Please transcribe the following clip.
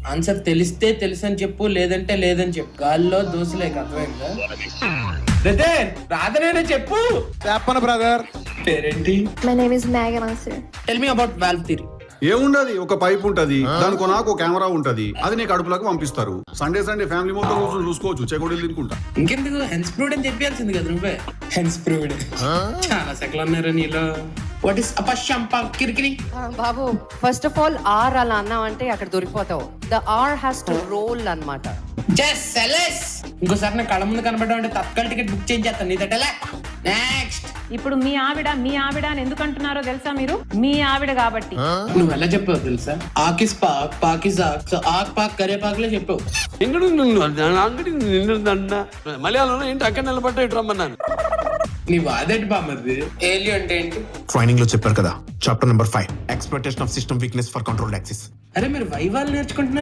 Answer తెలిస్తే తెలుసు అని చెప్పు, లేదంటే లేదని చెప్పు. గాల్లో దోశలేక అర్థమైందా? రాధనేనే చెప్పు. చెప్పను బ్రదర్. పేరేంటి? My name is Megan sir. Tell me about valve theory. ఏముండదు, ఒక పైప్ ఉంటది, దానికి నాకు కెమెరా ఉంటది, అది నీ కడుపులోకి పంపిస్తారు. సండే ఫ్యామిలీ మొత్తం కూర్చొని చూసుకోవచ్చు, చెగొడీలు తినుకుంటా. ఇంకెందుకు హెన్స్ ప్రూవ్డ్ అని చెప్పాల్సింది కదా నువ్వే. హెన్స్ ప్రూవ్డ్ చాలా సెకలు ఉన్నారు నీలో. వాట్ ఇస్ అపశంప కిరికిరి? బాబు ఫస్ట్ ఆఫ్ ఆల్ ఆర్ అలా అన్నావంటే అక్కడ దొరికిపోతావు. The R has to roll అన్నమాట. ఇంకోసారి నా కళ్ళ ముందు కనబడడం అంటే తత్కాల టికెట్ బుక్ చేయించేస్తాను నీ తట్టలే. నెక్స్ట్. ఇప్పుడు మీ ఆవిడ అని ఎందుకు అంటున్నారో తెలుసా మీరు? మీ ఆవిడ కాబట్టి. నువ్వు ఎలా చెప్పావు తెలుసా? ఆకిస్ పాక్ పాకిస్ ఆక్, సో ఆక్ పాక్ కరేపాకులే చెప్పావు. అంగడి మలయాళంలో ఏంటి అక్కడ నిలబడ్డా ఇటు రమ్మన్నాను. నీ వాదేంటి బామ్మది? ఏలి అంటే ఏంటి? ట్రైనింగ్ లో చెప్పారు కదా, chapter number 5 exploitation of system weakness for controlled access. అరే మీరు వైవాలు నేర్చుకుంటున్నారు.